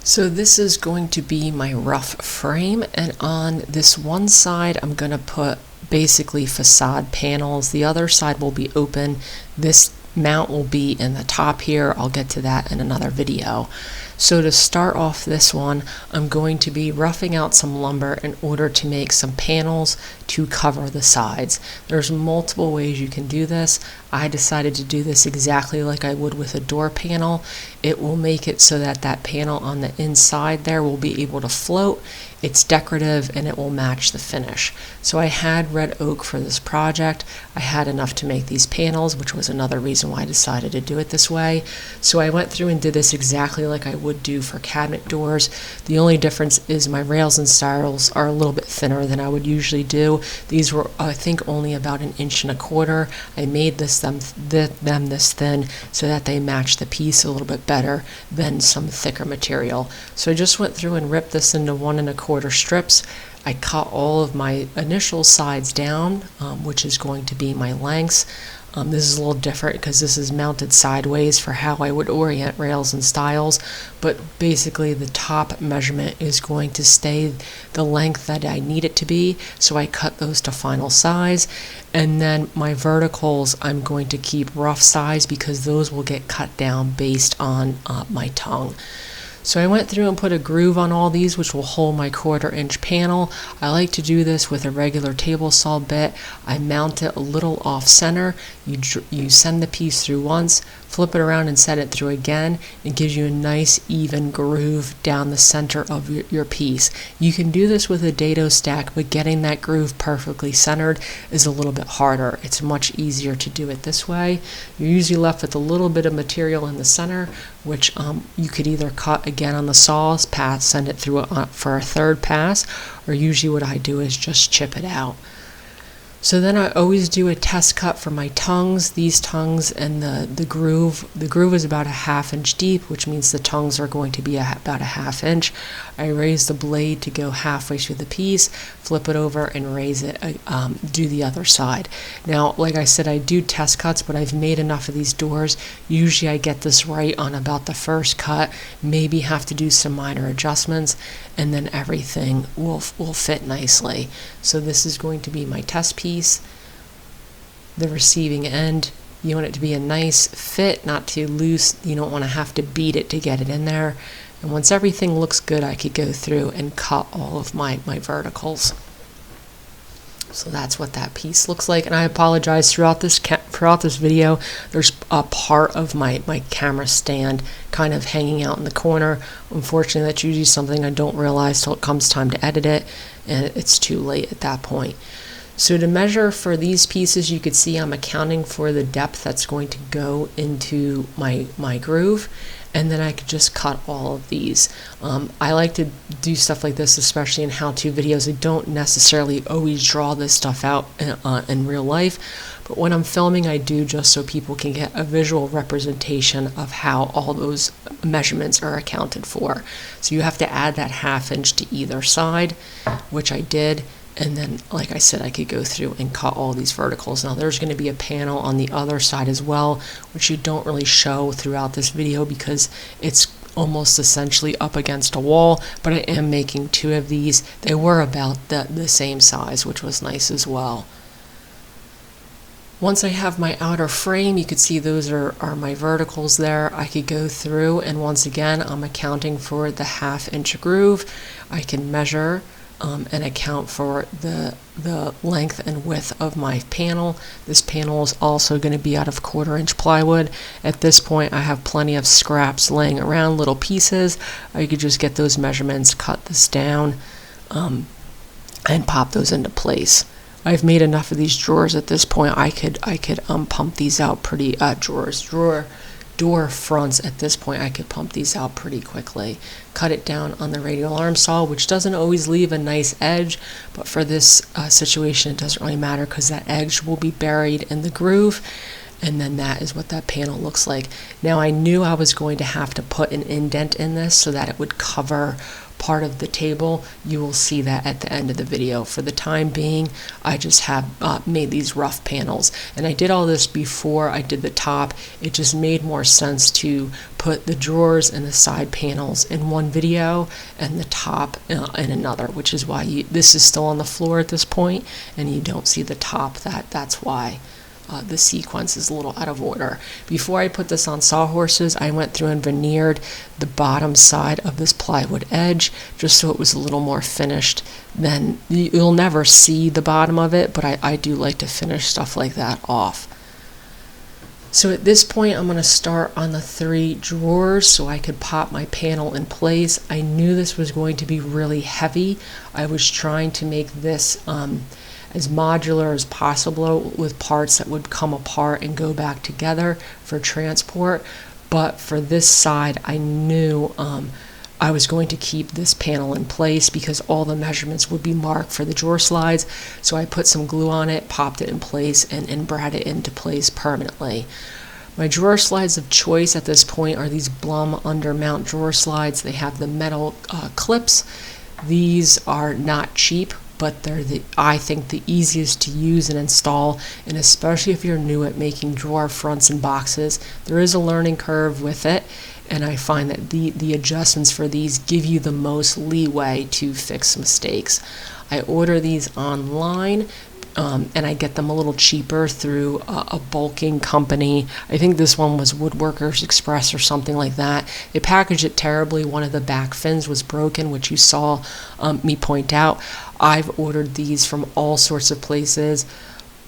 So this is going to be my rough frame, and on this one side I'm going to put basically facade panels. The other side will be open. This mount will be in the top here. I'll get to that in another video. So to start off this one, I'm going to be roughing out some lumber in order to make some panels to cover the sides. There's multiple ways you can do this. I decided to do this exactly like I would with a door panel. It will make it so that that panel on the inside there will be able to float. It's decorative and it will match the finish. So I had red oak for this project. I had enough to make these panels, which was another reason why I decided to do it this way. So I went through and did this exactly like I would do for cabinet doors. The only difference is my rails and stiles are a little bit thinner than I would usually do. These were, I think, only about 1.25 inches. I made them this thin so that they match the piece a little bit better than some thicker material. So I just went through and ripped this into 1.25 strips. I cut all of my initial sides down, which is going to be my lengths. This is a little different because this is mounted sideways for how I would orient rails and stiles, but basically the top measurement is going to stay the length that I need it to be, so I cut those to final size. And then my verticals I'm going to keep rough size because those will get cut down based on my tongue. So I went through and put a groove on all these, which will hold my 1/4 inch panel. I like to do this with a regular table saw bit. I mount it a little off center. You send the piece through once, flip it around and set it through again. It gives you a nice even groove down the center of your piece. You can do this with a dado stack, but getting that groove perfectly centered is a little bit harder. It's much easier to do it this way. You're usually left with a little bit of material in the center, which you could either cut again on the saws, send it through for a third pass, or usually what I do is just chip it out. So then I always do a test cut for my tongues. These tongues and the groove. The groove is about 1/2 inch deep, which means the tongues are going to be about 1/2 inch. I raise the blade to go halfway through the piece, flip it over and raise it, do the other side. Now, like I said, I do test cuts, but I've made enough of these doors. Usually I get this right on about the first cut, maybe have to do some minor adjustments, and then everything will fit nicely. So this is going to be my test piece. The receiving end, you want it to be a nice fit, not too loose. You don't want to have to beat it to get it in there. And once everything looks good, I could go through and cut all of my verticals. So that's what that piece looks like. And I apologize, throughout this video, there's a part of my camera stand kind of hanging out in the corner. Unfortunately, that's usually something I don't realize till it comes time to edit it, and it's too late at that point. So to measure for these pieces, you could see I'm accounting for the depth that's going to go into my groove, and then I could just cut all of these. I like to do stuff like this, especially in how-to videos. I don't necessarily always draw this stuff out in real life, but when I'm filming, I do, just so people can get a visual representation of how all those measurements are accounted for. So you have to add that 1/2 inch to either side, which I did. And then, like I said, I could go through and cut all these verticals. Now there's going to be a panel on the other side as well, which you don't really show throughout this video because it's almost essentially up against a wall, but I am making 2 of these. They were about the same size, which was nice as well. Once I have my outer frame, you can see those are my verticals there. I could go through, and once again, I'm accounting for the 1/2 inch groove. I can measure and account for the length and width of my panel. This panel is also going to be out of 1/4 inch plywood. At this point, I have plenty of scraps laying around, little pieces. I could just get those measurements, cut this down, and pop those into place. I've made enough of these drawers at this point. I could pump these out pretty door fronts at this point. I could pump these out pretty quickly. Cut it down on the radial arm saw, which doesn't always leave a nice edge, but for this situation it doesn't really matter because that edge will be buried in the groove, and then that is what that panel looks like. Now I knew I was going to have to put an indent in this so that it would cover part of the table, you will see that at the end of the video. For the time being, I just have made these rough panels, and I did all this before I did the top. It just made more sense to put the drawers and the side panels in one video and the top in another, which is why this is still on the floor at this point and you don't see the top. That's why the sequence is a little out of order. Before I put this on sawhorses, I went through and veneered the bottom side of this plywood edge just so it was a little more finished. Then you'll never see the bottom of it, but I do like to finish stuff like that off. So at this point, I'm going to start on the 3 drawers so I could pop my panel in place. I knew this was going to be really heavy. I was trying to make this as modular as possible with parts that would come apart and go back together for transport. But for this side, I knew I was going to keep this panel in place because all the measurements would be marked for the drawer slides. So I put some glue on it, popped it in place, and brought it into place permanently. My drawer slides of choice at this point are these Blum undermount drawer slides. They have the metal clips. These are not cheap, but they're I think the easiest to use and install, and especially if you're new at making drawer fronts and boxes. There is a learning curve with it, and I find that the adjustments for these give you the most leeway to fix mistakes. I order these online, and I get them a little cheaper through a bulking company. I think this one was Woodworkers Express or something like that. They packaged it terribly. One of the back fins was broken, which you saw me point out. I've ordered these from all sorts of places.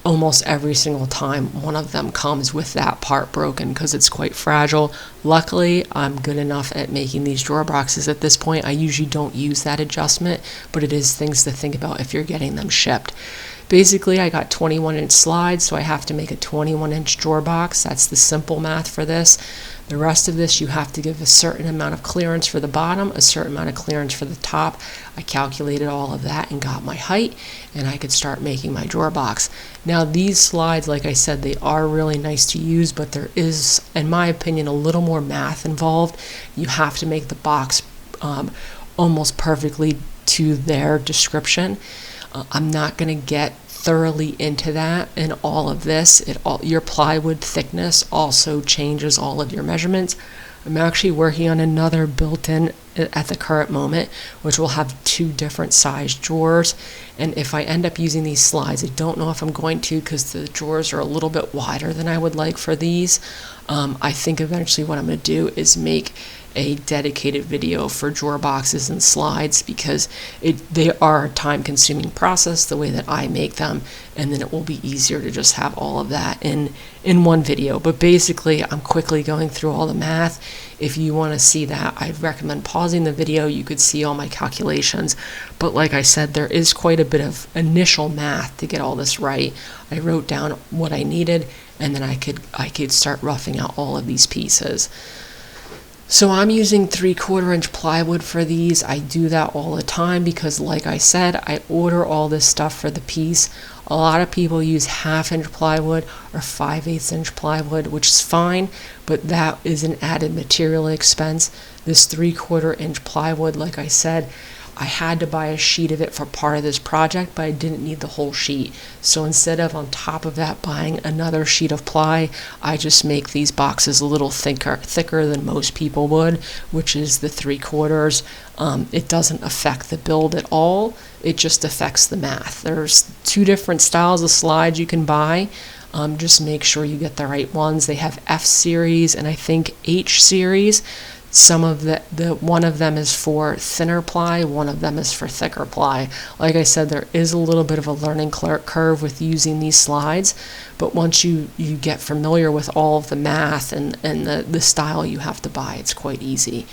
Almost every single time one of them comes with that part broken because it's quite fragile. Luckily, I'm good enough at making these drawer boxes at this point. I usually don't use that adjustment, but it is things to think about if you're getting them shipped. Basically, I got 21-inch slides, so I have to make a 21-inch drawer box. That's the simple math for this. The rest of this, you have to give a certain amount of clearance for the bottom, a certain amount of clearance for the top. I calculated all of that and got my height, and I could start making my drawer box. Now, these slides, like I said, they are really nice to use, but there is, in my opinion, a little more math involved. You have to make the box almost perfectly to their description. I'm not going to get thoroughly into that in all of this. Your plywood thickness also changes all of your measurements. I'm actually working on another built-in at the current moment, which will have 2 different size drawers. And if I end up using these slides, I don't know if I'm going to because the drawers are a little bit wider than I would like for these. I think eventually what I'm going to do is make a dedicated video for drawer boxes and slides because they are a time-consuming process the way that I make them, and then it will be easier to just have all of that in one video. But basically, I'm quickly going through all the math. If you want to see that, I recommend pausing the video. You could see all my calculations, but like I said, there is quite a bit of initial math to get all this right. I wrote down what I needed, and then I could start roughing out all of these pieces. So I'm using 3/4 inch plywood for these. I do that all the time because, like I said, I order all this stuff for the piece. A lot of people use 1/2 inch plywood or 5/8 inch plywood, which is fine, but that is an added material expense. This 3/4 inch plywood, like I said, I had to buy a sheet of it for part of this project, but I didn't need the whole sheet. So instead of on top of that buying another sheet of ply, I just make these boxes a little thicker than most people would, which is the 3/4. It doesn't affect the build at all. It just affects the math. There's 2 different styles of slides you can buy. Just make sure you get the right ones. They have F series and I think H series. Some of one of them is for thinner ply, one of them is for thicker ply. Like I said, there is a little bit of a learning curve with using these slides, but once you get familiar with all of the math and the style you have to buy, it's quite easy.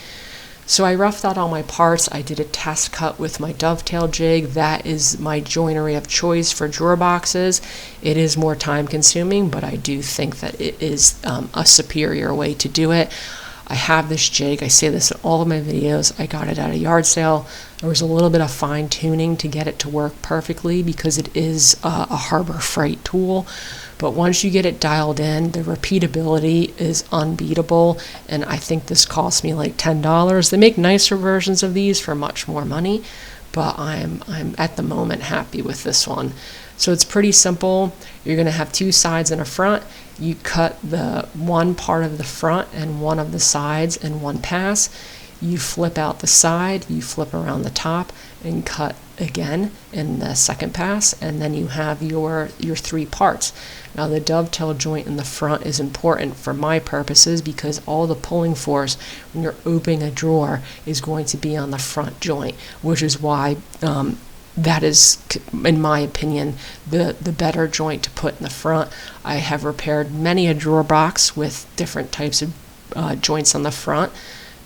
So I roughed out all my parts. I did a test cut with my dovetail jig. That is my joinery of choice for drawer boxes. It is more time consuming, but I do think that it is a superior way to do it. I have this jig. I say this in all of my videos. I got it at a yard sale. There was a little bit of fine tuning to get it to work perfectly because it is a Harbor Freight tool. But once you get it dialed in, the repeatability is unbeatable. And I think this cost me like $10. They make nicer versions of these for much more money, but I'm at the moment happy with this one. So it's pretty simple. You're going to have two sides and a front. You cut the one part of the front and one of the sides in one pass. You flip out the side, you flip around the top, and cut again in the second pass, and then you have your three parts. Now the dovetail joint in the front is important for my purposes because all the pulling force when you're opening a drawer is going to be on the front joint, which is why that is, in my opinion, the better joint to put in the front. I have repaired many a drawer box with different types of joints on the front,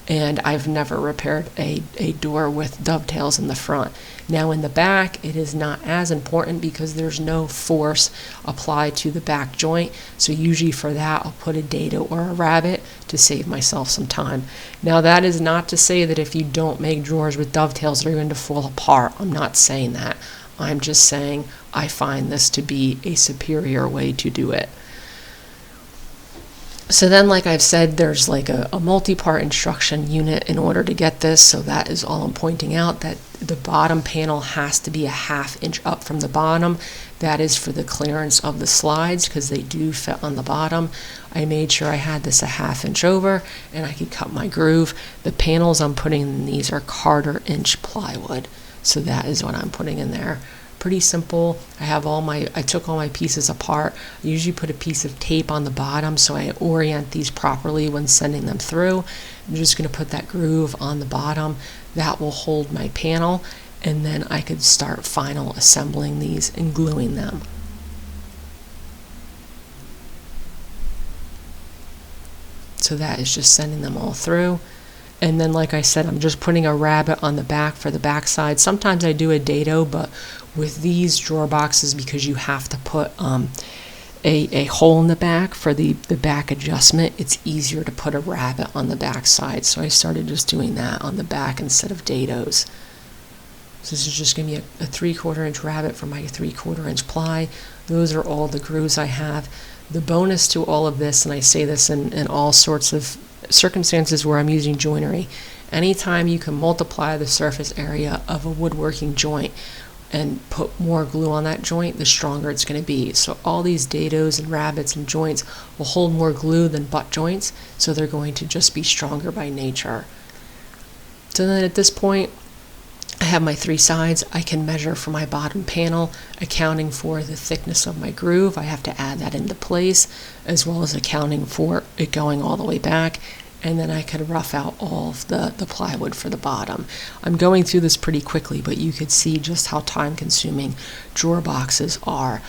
and I've never repaired a door with dovetails in the front. Now in the back, it is not as important because there's no force applied to the back joint. So usually for that, I'll put a dado or a rabbet to save myself some time. Now that is not to say that if you don't make drawers with dovetails, they're going to fall apart. I'm not saying that. I'm just saying I find this to be a superior way to do it. So then, like I've said, there's like a multi-part instruction unit in order to get this. So that is all I'm pointing out, that the bottom panel has to be a 1/2 inch up from the bottom. That is for the clearance of the slides because they do fit on the bottom. I made sure I had this a 1/2 inch over and I could cut my groove. The panels I'm putting in these are 1/4 inch plywood. So that is what I'm putting in there. Pretty simple. I took all my pieces apart. I usually put a piece of tape on the bottom so I orient these properly when sending them through. I'm just going to put that groove on the bottom. That will hold my panel, and then I could start final assembling these and gluing them. So that is just sending them all through. And then, like I said, I'm just putting a rabbet on the back for the back side. Sometimes I do a dado, but with these drawer boxes, because you have to put a hole in the back for the back adjustment, it's easier to put a rabbet on the back side. So I started just doing that on the back instead of dados. So this is just going to be a 3/4 inch rabbet for my 3/4 inch ply. Those are all the grooves I have. The bonus to all of this, and I say this in all sorts of circumstances where I'm using joinery, anytime you can multiply the surface area of a woodworking joint and put more glue on that joint, the stronger it's going to be. So all these dados and rabbets and joints will hold more glue than butt joints, so they're going to just be stronger by nature. So then at this point, I have my three sides. I can measure for my bottom panel, accounting for the thickness of my groove. I have to add that into place, as well as accounting for it going all the way back. And then I could rough out all of the plywood for the bottom. I'm going through this pretty quickly, but you could see just how time-consuming drawer boxes are.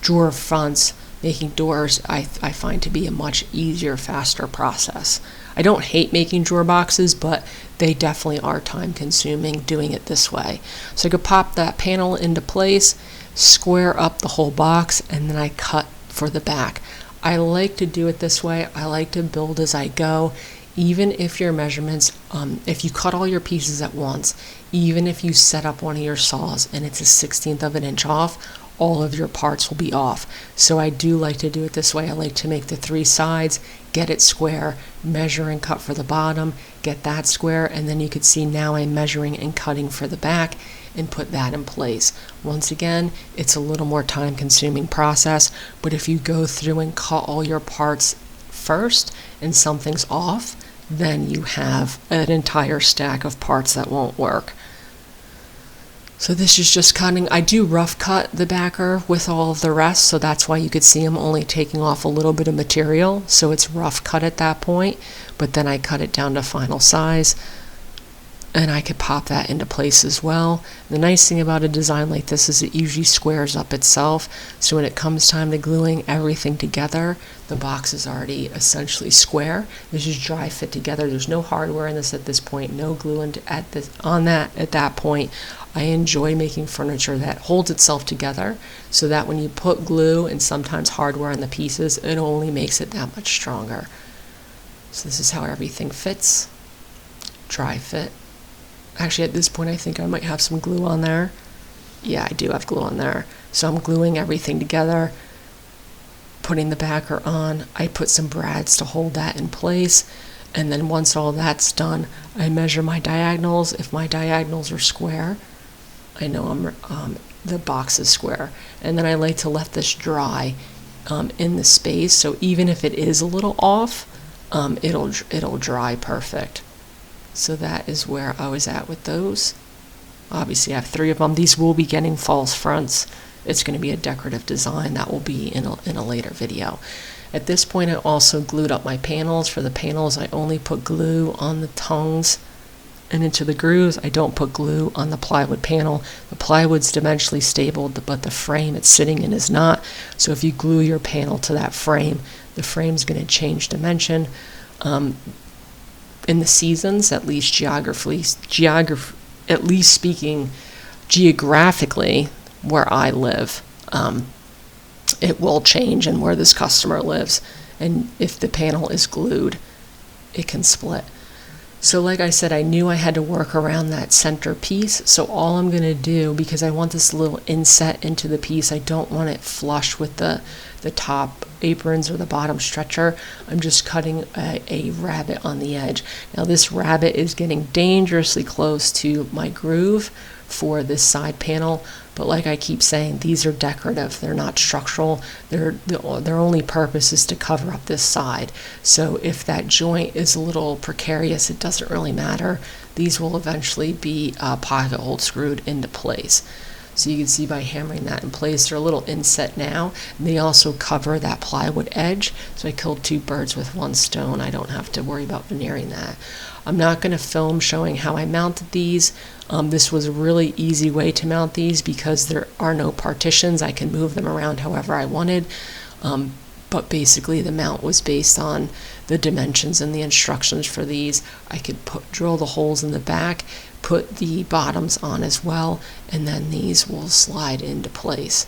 Drawer fronts, making doors, I find to be a much easier, faster process. I don't hate making drawer boxes, but they definitely are time-consuming doing it this way. So I could pop that panel into place, square up the whole box, and then I cut for the back. I like to do it this way. I like to build as I go. Even if your measurements, if you cut all your pieces at once, even if you set up one of your saws and it's a 1/16 of an inch off, all of your parts will be off. So I do like to do it this way. I like to make the three sides, get it square, measure and cut for the bottom, get that square, and then you could see now I'm measuring and cutting for the back and put that in place. Once again, it's a little more time-consuming process, but if you go through and cut all your parts first and something's off, then you have an entire stack of parts that won't work. So this is just cutting. I do rough cut the backer with all of the rest, so that's why you could see I'm only taking off a little bit of material. So it's rough cut at that point, but then I cut it down to final size, and I could pop that into place as well. The nice thing about a design like this is it usually squares up itself, so when it comes time to gluing everything together, the box is already essentially square. This is dry fit together. There's no hardware in this at this point, no glue at that point. I enjoy making furniture that holds itself together so that when you put glue and sometimes hardware on the pieces, it only makes it that much stronger. So this is how everything fits. Dry fit. Actually, at this point, I think I might have some glue on there. Yeah, I do have glue on there. So I'm gluing everything together, putting the backer on. I put some brads to hold that in place. And then once all that's done, I measure my diagonals. If my diagonals are square, I know the box is square. And then I like to let this dry in the space. So even if it is a little off, it'll dry perfect. So that is where I was at with those. Obviously I have 3 of them. These will be getting false fronts. It's going to be a decorative design that will be in a later video. At this point I also glued up my panels. For the panels I only put glue on the tongues and into the grooves. I don't put glue on the plywood panel. The plywood's dimensionally stable, but the frame it's sitting in is not. So if you glue your panel to that frame, the frame's going to change dimension. In the seasons, at least geographically, where I live, it will change, and where this customer lives. And if the panel is glued, it can split. So like I said, I knew I had to work around that center piece. So all I'm going to do, because I want this little inset into the piece, I don't want it flush with the top aprons or the bottom stretcher, I'm just cutting a rabbet on the edge. Now this rabbet is getting dangerously close to my groove for this side panel, but like I keep saying, these are decorative, they're not structural. Their only purpose is to cover up this side. So if that joint is a little precarious, it doesn't really matter. These will eventually be pocket hole screwed into place. So you can see by hammering that in place, they're a little inset now. And they also cover that plywood edge. So I killed 2 birds with 1 stone. I don't have to worry about veneering that. I'm not going to film showing how I mounted these. This was a really easy way to mount these because there are no partitions. I can move them around however I wanted. But basically the mount was based on the dimensions and the instructions for these. I could drill the holes in the back, put the bottoms on as well, and then these will slide into place.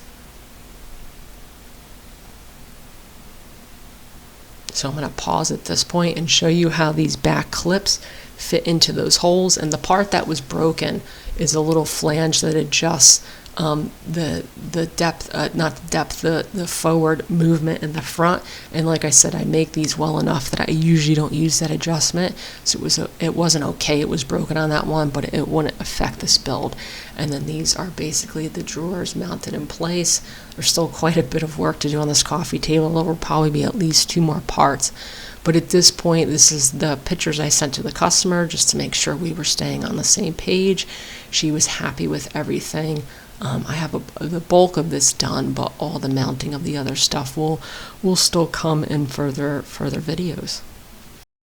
So I'm going to pause at this point and show you how these back clips fit into those holes. And the part that was broken is a little flange that adjusts the depth, not the depth, the forward movement in the front. And like I said, I make these well enough that I usually don't use that adjustment. So it wasn't okay. It was broken on that one, but it wouldn't affect this build. And then these are basically the drawers mounted in place. There's still quite a bit of work to do on this coffee table. There will probably be at least 2 more parts. But at this point, this is the pictures I sent to the customer just to make sure we were staying on the same page. She was happy with everything. I have the bulk of this done, but all the mounting of the other stuff will still come in further videos.